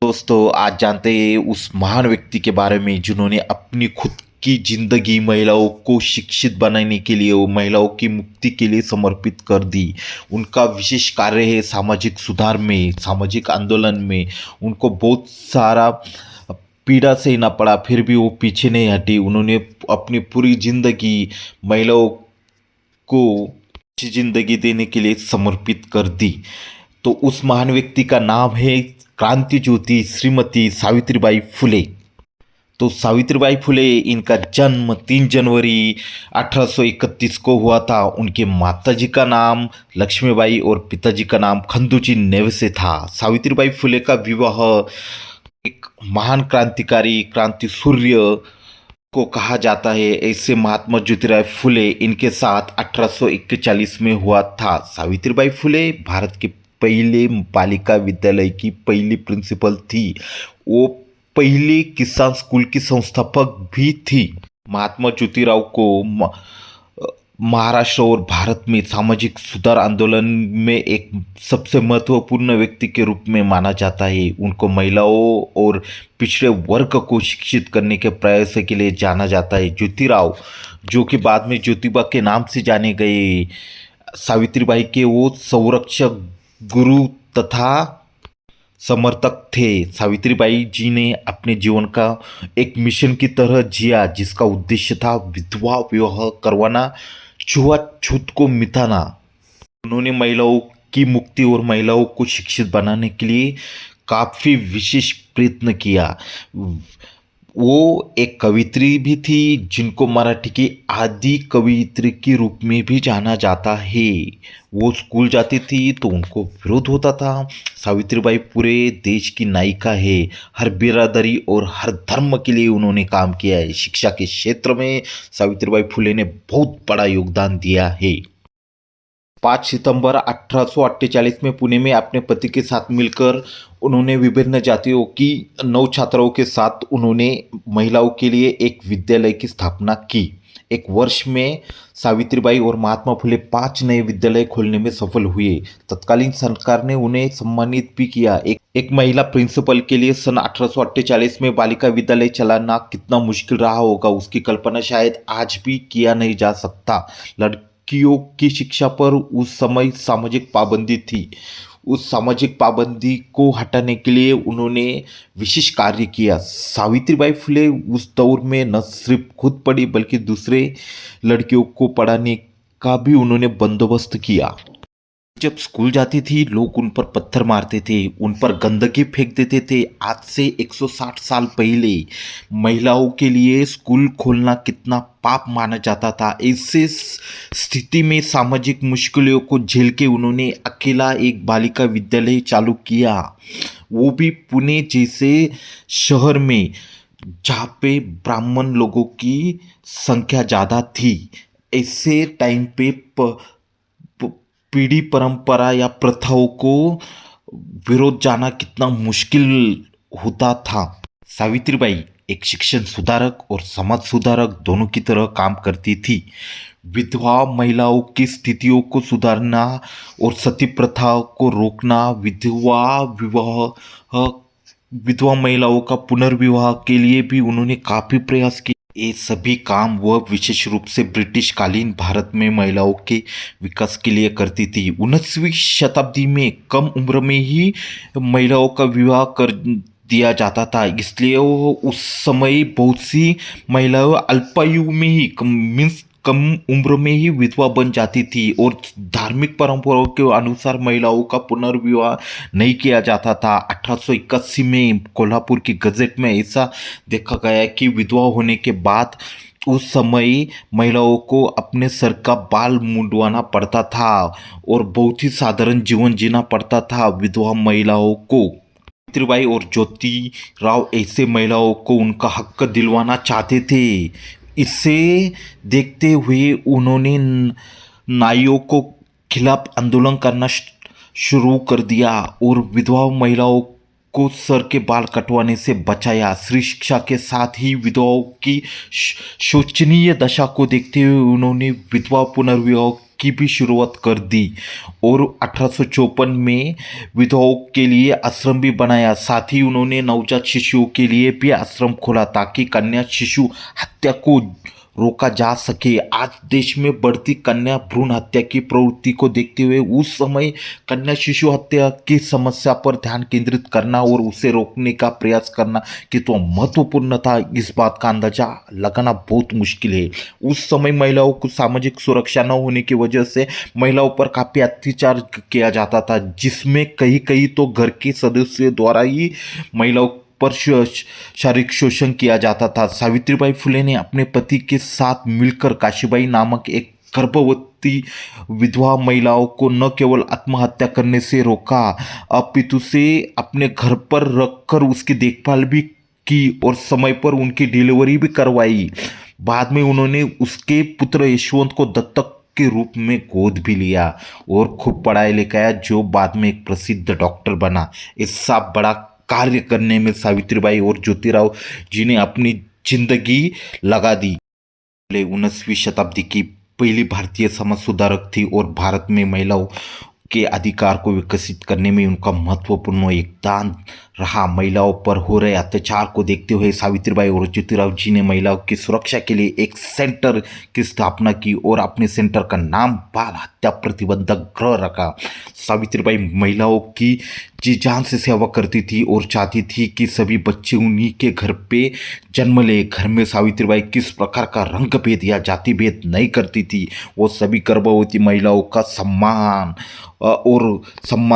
दोस्तों आज जानते हैं उस महान व्यक्ति के बारे में जिन्होंने अपनी खुद की जिंदगी महिलाओं को शिक्षित बनाने के लिए और महिलाओं की मुक्ति के लिए समर्पित कर दी। उनका विशेष कार्य है सामाजिक सुधार में, सामाजिक आंदोलन में। उनको बहुत सारा पीड़ा सहना पड़ा, फिर भी वो पीछे नहीं हटी। उन्होंने अपनी पूरी जिंदगी महिलाओं को अच्छी जिंदगी देने के लिए समर्पित कर दी। तो उस महान व्यक्ति का नाम है क्रांति ज्योति श्रीमती सावित्रीबाई फुले। तो सावित्रीबाई फुले, इनका जन्म 3 जनवरी 1831 को हुआ था। उनके माताजी का नाम लक्ष्मीबाई और पिताजी का नाम खंदूजी नेवसे था। सावित्रीबाई फुले का विवाह एक महान क्रांतिकारी, क्रांति सूर्य को कहा जाता है, ऐसे महात्मा ज्योतिराव फुले इनके साथ 1841 में हुआ था। सावित्रीबाई फुले भारत के पहले बालिका विद्यालय की पहली प्रिंसिपल थी। वो पहली किसान स्कूल की संस्थापक भी थी। महात्मा ज्योतिराव को महाराष्ट्र और भारत में सामाजिक सुधार आंदोलन में एक सबसे महत्वपूर्ण व्यक्ति के रूप में माना जाता है। उनको महिलाओं और पिछड़े वर्ग को शिक्षित करने के प्रयास के लिए जाना जाता है। ज्योतिराव, जो कि बाद में ज्योतिबा के नाम से जाने गए, सावित्रीबाई के वो संरक्षक, गुरु तथा समर्थक थे। सावित्रीबाई जी ने अपने जीवन का एक मिशन की तरह जिया, जिसका उद्देश्य था विधवा विवाह करवाना, छुआछूत को मिटाना। उन्होंने महिलाओं की मुक्ति और महिलाओं को शिक्षित बनाने के लिए काफ़ी विशेष प्रयत्न किया। वो एक कवित्री भी थी, जिनको मराठी की आदि कवित्री के रूप में भी जाना जाता है। वो स्कूल जाती थी तो उनको विरोध होता था। सावित्रीबाई पूरे देश की नायिका है। हर बिरादरी और हर धर्म के लिए उन्होंने काम किया है। शिक्षा के क्षेत्र में सावित्रीबाई फुले ने बहुत बड़ा योगदान दिया है। 5 सितंबर 1848 में पुणे में अपने पति के साथ मिलकर उन्होंने विभिन्न जातियों की 9 छात्राओं के साथ उन्होंने महिलाओं के लिए एक विद्यालय की स्थापना की। एक वर्ष में सावित्रीबाई और महात्मा फुले 5 नए विद्यालय खोलने में सफल हुए। तत्कालीन सरकार ने उन्हें सम्मानित भी किया। एक महिला प्रिंसिपल के लिए सन 1848 में बालिका विद्यालय चलाना कितना मुश्किल रहा होगा, उसकी कल्पना शायद आज भी किया नहीं जा सकता। लड़कियों की शिक्षा पर उस समय सामाजिक पाबंदी थी। उस सामाजिक पाबंदी को हटाने के लिए उन्होंने विशेष कार्य किया। सावित्रीबाई फुले उस दौर में न सिर्फ खुद पढ़ी बल्कि दूसरे लड़कियों को पढ़ाने का भी उन्होंने बंदोबस्त किया। जब स्कूल जाती थी लोग उन पर पत्थर मारते थे, उन पर गंदगी फेंक देते थे। आज से 160 साल पहले महिलाओं के लिए स्कूल खोलना कितना पाप माना जाता था। ऐसे स्थिति में सामाजिक मुश्किलों को झेल के उन्होंने अकेला एक बालिका विद्यालय चालू किया, वो भी पुणे जैसे शहर में, जहाँ पे ब्राह्मण लोगों की संख्या ज़्यादा थी। ऐसे टाइम पे पीढ़ी परंपरा या प्रथाओं को विरोध जाना कितना मुश्किल होता था। सावित्रीबाई एक शिक्षण सुधारक और समाज सुधारक दोनों की तरह काम करती थी। विधवा महिलाओं की स्थितियों को सुधारना और सती प्रथा को रोकना, विधवा महिलाओं का पुनर्विवाह के लिए भी उन्होंने काफ़ी प्रयास किए। ये सभी काम वह विशेष रूप से ब्रिटिश कालीन भारत में महिलाओं के विकास के लिए करती थी। 19वीं शताब्दी में कम उम्र में ही महिलाओं का विवाह कर दिया जाता था, इसलिए वो उस समय बहुत सी महिलाएं अल्पायु में ही कम उम्र में ही विधवा बन जाती थी और धार्मिक परंपराओं के अनुसार महिलाओं का पुनर्विवाह नहीं किया जाता था। 1881 में कोल्हापुर की गजट में ऐसा देखा गया कि विधवा होने के बाद उस समय महिलाओं को अपने सर का बाल मुंडवाना पड़ता था और बहुत ही साधारण जीवन जीना पड़ता था विधवा महिलाओं को। सावित्रीबाई और ज्योतिराव ऐसे महिलाओं को उनका हक दिलवाना चाहते थे। इसे देखते हुए उन्होंने नाइयों को खिलाफ आंदोलन करना शुरू कर दिया और विधवा महिलाओं को सर के बाल कटवाने से बचाया। स्त्री शिक्षा के साथ ही विधवाओं की शोचनीय दशा को देखते हुए उन्होंने विधवा पुनर्विवाह की भी शुरुआत कर दी और 1854 में विधवाओं के लिए आश्रम भी बनाया। साथ ही उन्होंने नवजात शिशुओं के लिए भी आश्रम खोला ताकि कन्या शिशु हत्या को रोका जा सके। आज देश में बढ़ती कन्या भ्रूण हत्या की प्रवृत्ति को देखते हुए उस समय कन्या शिशु हत्या की समस्या पर ध्यान केंद्रित करना और उसे रोकने का प्रयास करना कितना महत्वपूर्ण था, इस बात का अंदाजा लगाना बहुत मुश्किल है। उस समय महिलाओं को सामाजिक सुरक्षा न होने की वजह से महिलाओं पर काफ़ी अत्याचार किया जाता था, जिसमें कहीं कहीं तो घर के सदस्यों द्वारा ही महिलाओं पर शारीरिक शोषण किया जाता था। सावित्रीबाई फुले ने अपने पति के साथ मिलकर काशीबाई नामक एक गर्भवती विधवा महिलाओं को न केवल आत्महत्या करने से रोका, अपितु से अपने घर पर रखकर उसकी देखभाल भी की और समय पर उनकी डिलीवरी भी करवाई। बाद में उन्होंने उसके पुत्र यशवंत को दत्तक के रूप में गोद भी लिया और खूब पढ़ाई लिखाया, जो बाद में एक प्रसिद्ध डॉक्टर बना। ऐसा बड़ा कार्य करने में सावित्रीबाई और ज्योतिराव जी ने अपनी जिंदगी लगा दी। 19वीं शताब्दी की पहली भारतीय समाज सुधारक थी और भारत में महिलाओं के अधिकार को विकसित करने में उनका महत्वपूर्ण योगदान रहा। महिलाओं पर हो रहे अत्याचार को देखते हुए सावित्रीबाई और ज्योतिराव जी ने महिलाओं की सुरक्षा के लिए एक सेंटर की स्थापना की और अपने सेंटर का नाम बाल हत्या प्रतिबंधक गृह रखा। सावित्रीबाई महिलाओं की जी जान से सेवा करती थी और चाहती थी कि सभी बच्चे उन्हीं के घर पे जन्म ले। घर में सावित्रीबाई किस प्रकार का रंग भेद या जाति भेद नहीं करती थी। वो सभी गर्भवती महिलाओं का सम्मान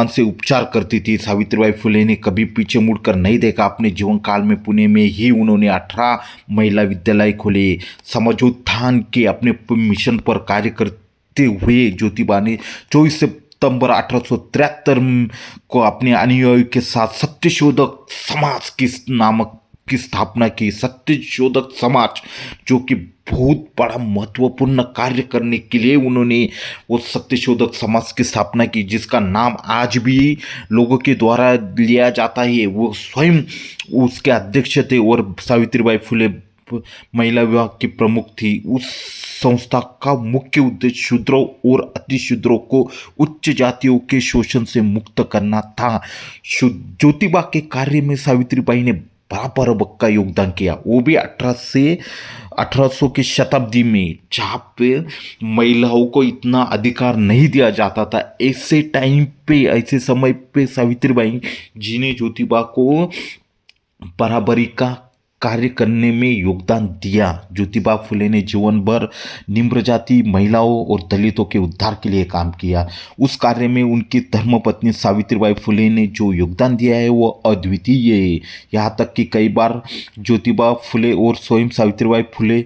से उपचार करती थी। सावित्रीबाई फुले ने कभी पीछे मुड़कर नहीं देखा। अपने जीवन काल में पुणे में ही उन्होंने 18 महिला विद्यालय खोले। समाजोत्थान के अपने मिशन पर कार्य करते हुए ज्योतिबा ने 24 सितंबर 1873 को अपने अनुयायियों के साथ सत्यशोधक समाज की स्थापना की। सत्यशोधक समाज, जो कि बहुत बड़ा महत्वपूर्ण कार्य करने के लिए उन्होंने वो सत्यशोधक समाज की स्थापना की, जिसका नाम आज भी लोगों के द्वारा लिया जाता है। वो स्वयं उसके अध्यक्ष थे और सावित्रीबाई फुले महिला विभाग की प्रमुख थी। उस संस्था का मुख्य उद्देश्य शूद्रों और अतिशूद्रों को उच्च जातियों के शोषण से मुक्त करना था। ज्योतिबा के कार्य में सावित्रीबाई ने बराबर का योगदान किया, वो भी 1800 की शताब्दी में, जहाँ पे महिलाओं को इतना अधिकार नहीं दिया जाता था। ऐसे टाइम पे, ऐसे समय पे सावित्रीबाई जी ने ज्योतिबा को बराबरी का कार्य करने में योगदान दिया। ज्योतिबा फुले ने जीवन भर निम्न जाति महिलाओं और दलितों के उद्धार के लिए काम किया। उस कार्य में उनकी धर्मपत्नी सावित्रीबाई फुले ने जो योगदान दिया है वो अद्वितीय है। यहाँ तक कि कई बार ज्योतिबा फुले और स्वयं सावित्रीबाई फुले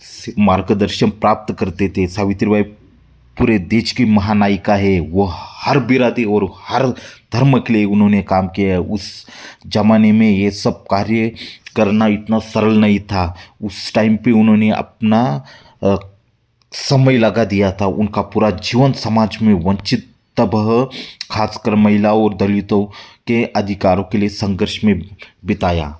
से मार्गदर्शन प्राप्त करते थे। सावित्रीबाई पूरे देश की महानायिका है। वो हर बिरादरी और हर धर्म के लिए उन्होंने काम किया है। उस जमाने में ये सब कार्य करना इतना सरल नहीं था। उस टाइम पे उन्होंने अपना समय लगा दिया था। उनका पूरा जीवन समाज में वंचित तबह, खासकर महिलाओं और दलितों के अधिकारों के लिए संघर्ष में बिताया।